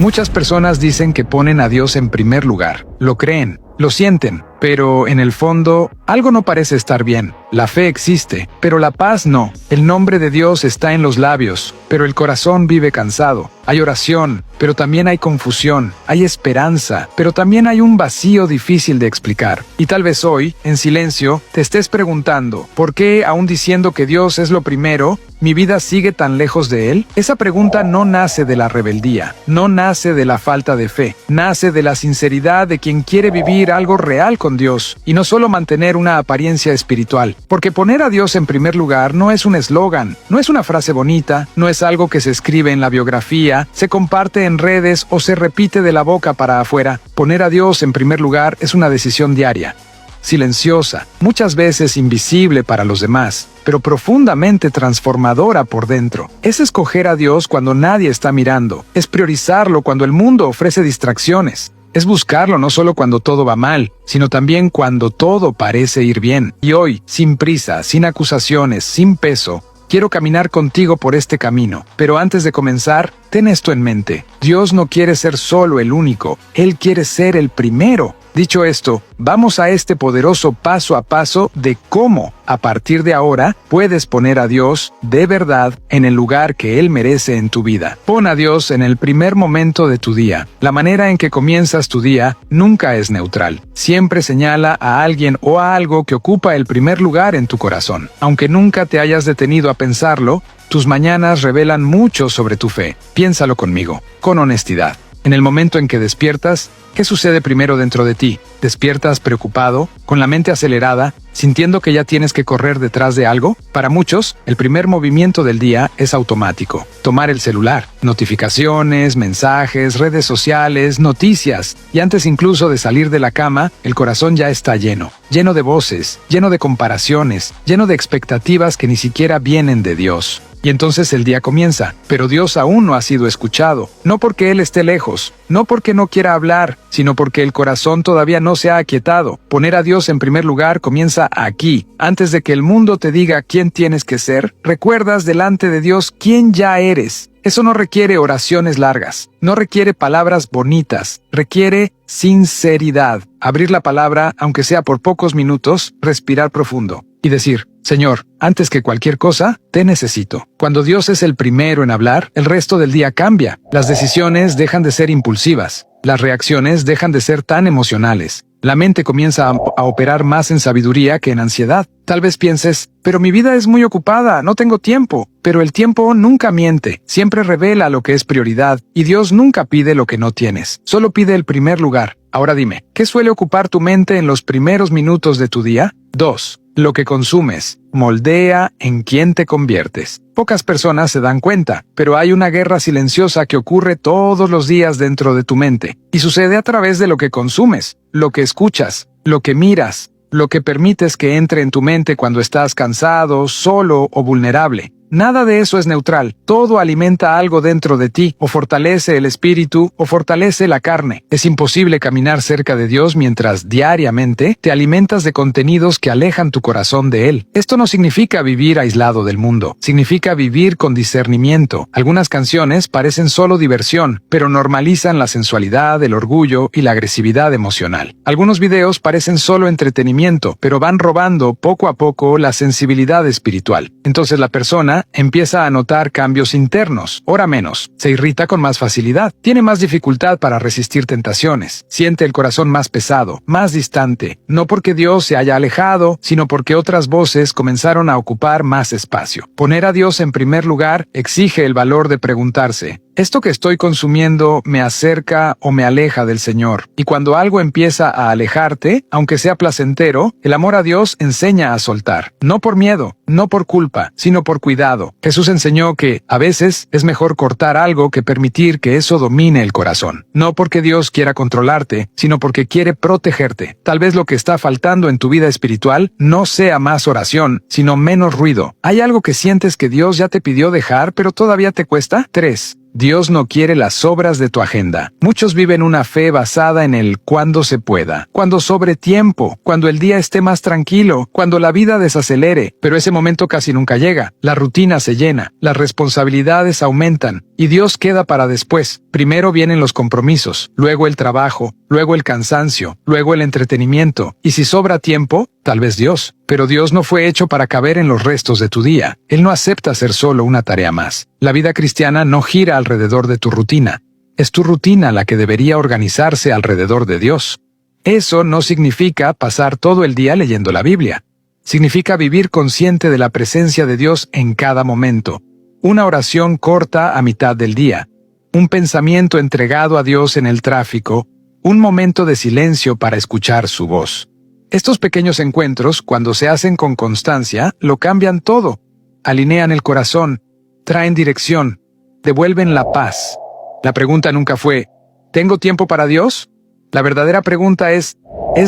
Muchas personas dicen que ponen a Dios en primer lugar. Lo creen, lo sienten, pero en el fondo, algo no parece estar bien. La fe existe, pero la paz no. El nombre de Dios está en los labios, pero el corazón vive cansado. Hay oración, pero también hay confusión. Hay esperanza, pero también hay un vacío difícil de explicar. Y tal vez hoy, en silencio, te estés preguntando, ¿por qué, aún diciendo que Dios es lo primero, mi vida sigue tan lejos de Él? Esa pregunta no nace de la rebeldía, no nace de la falta de fe, nace de la sinceridad de quien quiere vivir algo real con Dios, y no solo mantener una apariencia espiritual. Porque poner a Dios en primer lugar no es un eslogan, no es una frase bonita, no es algo que se escribe en la biografía, se comparte en redes o se repite de la boca para afuera. Poner a Dios en primer lugar es una decisión diaria, silenciosa, muchas veces invisible para los demás, pero profundamente transformadora por dentro. Es escoger a Dios cuando nadie está mirando, es priorizarlo cuando el mundo ofrece distracciones. Es buscarlo no solo cuando todo va mal, sino también cuando todo parece ir bien. Y hoy, sin prisa, sin acusaciones, sin peso, quiero caminar contigo por este camino. Pero antes de comenzar, ten esto en mente. Dios no quiere ser solo el único, Él quiere ser el primero. Dicho esto, vamos a este poderoso paso a paso de cómo, a partir de ahora, puedes poner a Dios, de verdad, en el lugar que Él merece en tu vida. Pon a Dios en el primer momento de tu día. La manera en que comienzas tu día nunca es neutral. Siempre señala a alguien o a algo que ocupa el primer lugar en tu corazón. Aunque nunca te hayas detenido a pensarlo, tus mañanas revelan mucho sobre tu fe. Piénsalo conmigo, con honestidad. En el momento en que despiertas, ¿qué sucede primero dentro de ti? ¿Despiertas preocupado, con la mente acelerada, sintiendo que ya tienes que correr detrás de algo? Para muchos, el primer movimiento del día es automático. Tomar el celular, notificaciones, mensajes, redes sociales, noticias. Y antes incluso de salir de la cama, el corazón ya está lleno. Lleno de voces, lleno de comparaciones, lleno de expectativas que ni siquiera vienen de Dios. Y entonces el día comienza, pero Dios aún no ha sido escuchado, no porque Él esté lejos, no porque no quiera hablar, sino porque el corazón todavía no se ha aquietado. Poner a Dios en primer lugar comienza aquí. Antes de que el mundo te diga quién tienes que ser, recuerdas delante de Dios quién ya eres. Eso no requiere oraciones largas, no requiere palabras bonitas, requiere sinceridad. Abrir la palabra, aunque sea por pocos minutos, respirar profundo y decir: Señor, antes que cualquier cosa, te necesito. Cuando Dios es el primero en hablar, el resto del día cambia. Las decisiones dejan de ser impulsivas. Las reacciones dejan de ser tan emocionales. La mente comienza a operar más en sabiduría que en ansiedad. Tal vez pienses, pero mi vida es muy ocupada, no tengo tiempo. Pero el tiempo nunca miente, siempre revela lo que es prioridad, y Dios nunca pide lo que no tienes, solo pide el primer lugar. Ahora dime, ¿qué suele ocupar tu mente en los primeros minutos de tu día? 2. Lo que consumes moldea en quién te conviertes. Pocas personas se dan cuenta, pero hay una guerra silenciosa que ocurre todos los días dentro de tu mente, y sucede a través de lo que consumes, lo que escuchas, lo que miras, lo que permites que entre en tu mente cuando estás cansado, solo o vulnerable. Nada de eso es neutral. Todo alimenta algo dentro de ti, o fortalece el espíritu, o fortalece la carne. Es imposible caminar cerca de Dios mientras diariamente te alimentas de contenidos que alejan tu corazón de Él. Esto no significa vivir aislado del mundo. Significa vivir con discernimiento. Algunas canciones parecen solo diversión, pero normalizan la sensualidad, el orgullo y la agresividad emocional. Algunos videos parecen solo entretenimiento, pero van robando poco a poco la sensibilidad espiritual. Entonces la persona empieza a notar cambios internos, ora menos, se irrita con más facilidad, tiene más dificultad para resistir tentaciones, siente el corazón más pesado, más distante, no porque Dios se haya alejado, sino porque otras voces comenzaron a ocupar más espacio. Poner a Dios en primer lugar exige el valor de preguntarse: ¿esto que estoy consumiendo me acerca o me aleja del Señor? Y cuando algo empieza a alejarte, aunque sea placentero, el amor a Dios enseña a soltar. No por miedo, no por culpa, sino por cuidado. Jesús enseñó que, a veces, es mejor cortar algo que permitir que eso domine el corazón. No porque Dios quiera controlarte, sino porque quiere protegerte. Tal vez lo que está faltando en tu vida espiritual no sea más oración, sino menos ruido. ¿Hay algo que sientes que Dios ya te pidió dejar, pero todavía te cuesta? 3. Dios no quiere las obras de tu agenda. Muchos viven una fe basada en el cuando se pueda, cuando sobre tiempo, cuando el día esté más tranquilo, cuando la vida desacelere, pero ese momento casi nunca llega. La rutina se llena, las responsabilidades aumentan, Y Dios queda para después. Primero vienen los compromisos, luego el trabajo, luego el cansancio, luego el entretenimiento, y si sobra tiempo, tal vez Dios. Pero Dios no fue hecho para caber en los restos de tu día. Él no acepta ser solo una tarea más. La vida cristiana no gira alrededor de tu rutina. Es tu rutina la que debería organizarse alrededor de Dios. Eso no significa pasar todo el día leyendo la Biblia. Significa vivir consciente de la presencia de Dios en cada momento. Una oración corta a mitad del día, un pensamiento entregado a Dios en el tráfico, un momento de silencio para escuchar su voz. Estos pequeños encuentros, cuando se hacen con constancia, lo cambian todo. Alinean el corazón, traen dirección, devuelven la paz. La pregunta nunca fue, ¿tengo tiempo para Dios? La verdadera pregunta ¿es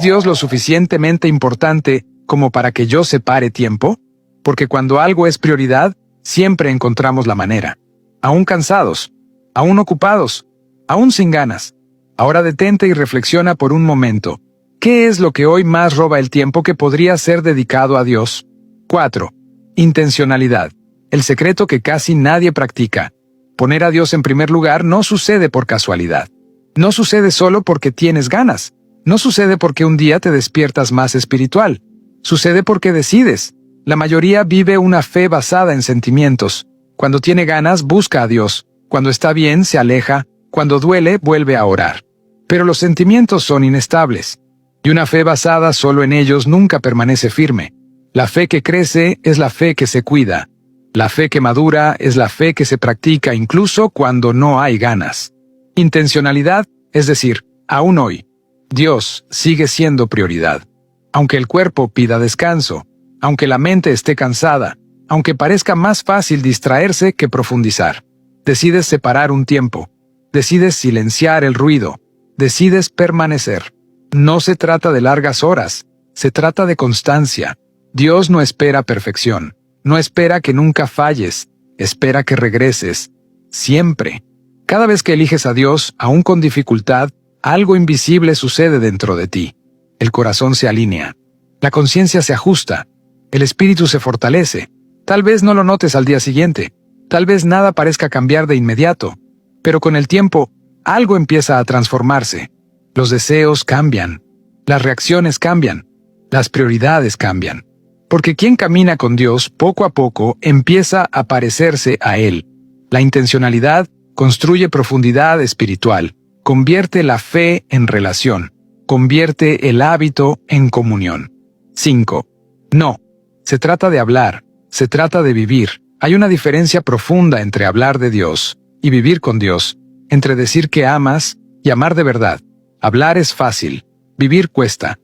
Dios lo suficientemente importante como para que yo separe tiempo? Porque cuando algo es prioridad, siempre encontramos la manera. Aún cansados, aún ocupados, aún sin ganas. Ahora detente y reflexiona por un momento. ¿Qué es lo que hoy más roba el tiempo que podría ser dedicado a Dios? 4. Intencionalidad. El secreto que casi nadie practica. Poner a Dios en primer lugar no sucede por casualidad. No sucede solo porque tienes ganas. No sucede porque un día te despiertas más espiritual. Sucede porque decides. La mayoría vive una fe basada en sentimientos. Cuando tiene ganas, busca a Dios. Cuando está bien, se aleja. Cuando duele, vuelve a orar. Pero los sentimientos son inestables. Y una fe basada solo en ellos nunca permanece firme. La fe que crece es la fe que se cuida. La fe que madura es la fe que se practica incluso cuando no hay ganas. Intencionalidad, es decir, aún hoy, Dios sigue siendo prioridad. Aunque el cuerpo pida descanso, aunque la mente esté cansada, aunque parezca más fácil distraerse que profundizar. Decides separar un tiempo, decides silenciar el ruido, decides permanecer. No se trata de largas horas, se trata de constancia. Dios no espera perfección, no espera que nunca falles, espera que regreses, siempre. Cada vez que eliges a Dios, aún con dificultad, algo invisible sucede dentro de ti. El corazón se alinea, la conciencia se ajusta, el espíritu se fortalece. Tal vez no lo notes al día siguiente, tal vez nada parezca cambiar de inmediato, pero con el tiempo, algo empieza a transformarse. Los deseos cambian, las reacciones cambian, las prioridades cambian. Porque quien camina con Dios, poco a poco, empieza a parecerse a Él. La intencionalidad construye profundidad espiritual, convierte la fe en relación, convierte el hábito en comunión. 5. No. Se trata de hablar, se trata de vivir. Hay una diferencia profunda entre hablar de Dios y vivir con Dios, entre decir que amas y amar de verdad. Hablar es fácil, vivir cuesta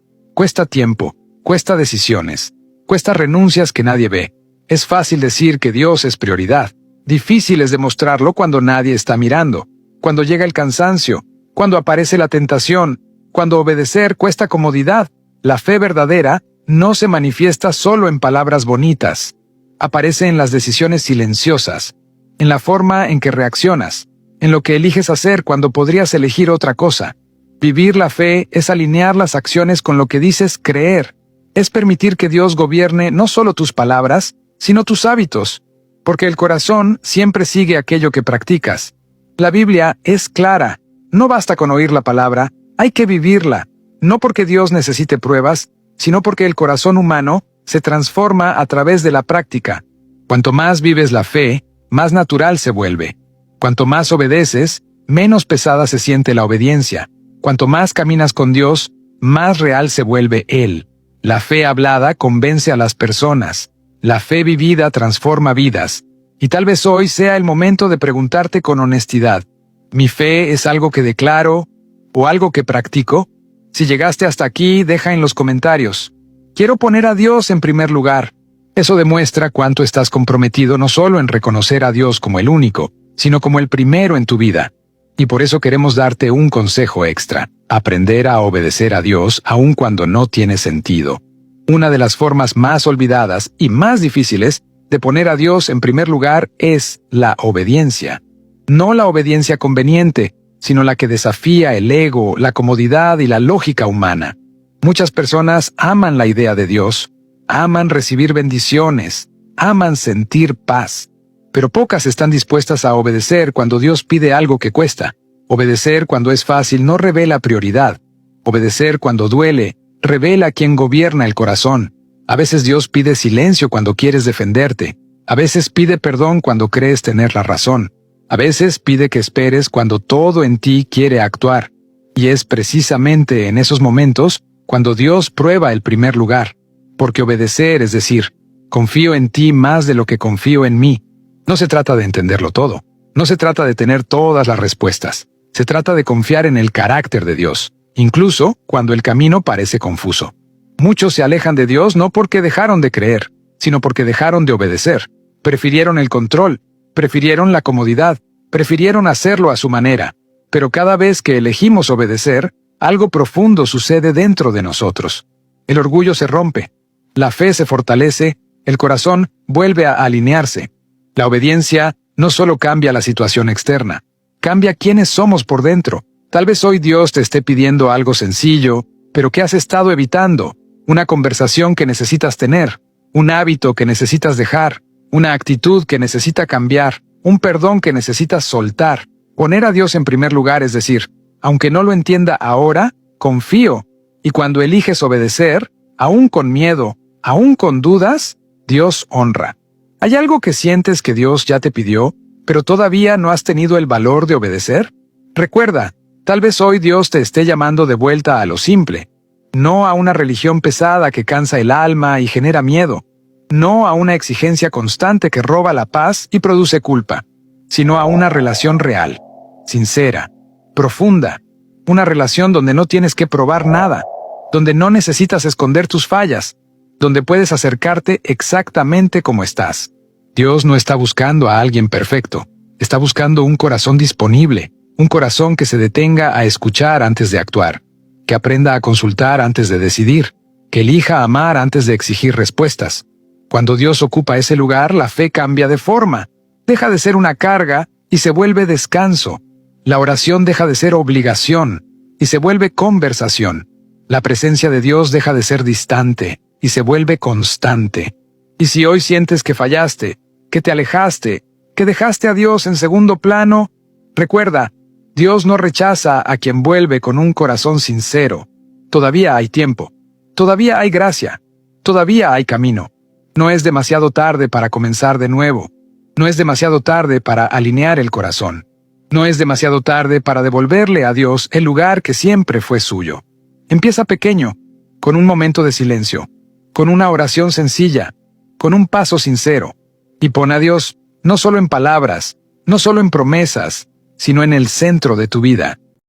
tiempo, cuesta decisiones, cuesta renuncias que nadie ve. Es fácil decir que Dios es prioridad, difícil es demostrarlo cuando nadie está mirando, cuando llega el cansancio, cuando aparece la tentación, cuando obedecer cuesta comodidad. La fe verdadera no se manifiesta solo en palabras bonitas. Aparece en las decisiones silenciosas, en la forma en que reaccionas, en lo que eliges hacer cuando podrías elegir otra cosa. Vivir la fe es alinear las acciones con lo que dices creer. Es permitir que Dios gobierne no solo tus palabras, sino tus hábitos, porque el corazón siempre sigue aquello que practicas. La Biblia es clara. No basta con oír la palabra, hay que vivirla, no porque Dios necesite pruebas, sino porque el corazón humano se transforma a través de la práctica. Cuanto más vives la fe, más natural se vuelve. Cuanto más obedeces, menos pesada se siente la obediencia. Cuanto más caminas con Dios, más real se vuelve Él. La fe hablada convence a las personas. La fe vivida transforma vidas. Y tal vez hoy sea el momento de preguntarte con honestidad, ¿mi fe es algo que declaro o algo que practico? Si llegaste hasta aquí, deja en los comentarios. Quiero poner a Dios en primer lugar. Eso demuestra cuánto estás comprometido no solo en reconocer a Dios como el único, sino como el primero en tu vida. Y por eso queremos darte un consejo extra: aprender a obedecer a Dios aun cuando no tiene sentido. Una de las formas más olvidadas y más difíciles de poner a Dios en primer lugar es la obediencia. No la obediencia conveniente, sino la que desafía el ego, la comodidad y la lógica humana. Muchas personas aman la idea de Dios, aman recibir bendiciones, aman sentir paz, pero pocas están dispuestas a obedecer cuando Dios pide algo que cuesta. Obedecer cuando es fácil no revela prioridad. Obedecer cuando duele revela quién gobierna el corazón. A veces Dios pide silencio cuando quieres defenderte. A veces pide perdón cuando crees tener la razón. A veces pide que esperes cuando todo en ti quiere actuar. Y es precisamente en esos momentos cuando Dios prueba el primer lugar. Porque obedecer, es decir, confío en ti más de lo que confío en mí. No se trata de entenderlo todo. No se trata de tener todas las respuestas. Se trata de confiar en el carácter de Dios, incluso cuando el camino parece confuso. Muchos se alejan de Dios no porque dejaron de creer, sino porque dejaron de obedecer. Prefirieron el control, prefirieron la comodidad, prefirieron hacerlo a su manera. Pero cada vez que elegimos obedecer, algo profundo sucede dentro de nosotros. El orgullo se rompe, la fe se fortalece, el corazón vuelve a alinearse. La obediencia no solo cambia la situación externa, cambia quiénes somos por dentro. Tal vez hoy Dios te esté pidiendo algo sencillo, pero que has estado evitando, una conversación que necesitas tener, un hábito que necesitas dejar, una actitud que necesita cambiar, un perdón que necesitas soltar. Poner a Dios en primer lugar, es decir, aunque no lo entienda ahora, confío. Y cuando eliges obedecer, aún con miedo, aún con dudas, Dios honra. ¿Hay algo que sientes que Dios ya te pidió, pero todavía no has tenido el valor de obedecer? Recuerda, tal vez hoy Dios te esté llamando de vuelta a lo simple, no a una religión pesada que cansa el alma y genera miedo, no a una exigencia constante que roba la paz y produce culpa, sino a una relación real, sincera, profunda, una relación donde no tienes que probar nada, donde no necesitas esconder tus fallas, donde puedes acercarte exactamente como estás. Dios no está buscando a alguien perfecto, está buscando un corazón disponible, un corazón que se detenga a escuchar antes de actuar, que aprenda a consultar antes de decidir, que elija amar antes de exigir respuestas. Cuando Dios ocupa ese lugar, la fe cambia de forma, deja de ser una carga y se vuelve descanso. La oración deja de ser obligación y se vuelve conversación. La presencia de Dios deja de ser distante y se vuelve constante. Y si hoy sientes que fallaste, que te alejaste, que dejaste a Dios en segundo plano, recuerda, Dios no rechaza a quien vuelve con un corazón sincero. Todavía hay tiempo, todavía hay gracia, todavía hay camino. No es demasiado tarde para comenzar de nuevo. No es demasiado tarde para alinear el corazón. No es demasiado tarde para devolverle a Dios el lugar que siempre fue suyo. Empieza pequeño, con un momento de silencio, con una oración sencilla, con un paso sincero, y pon a Dios no solo en palabras, no solo en promesas, sino en el centro de tu vida.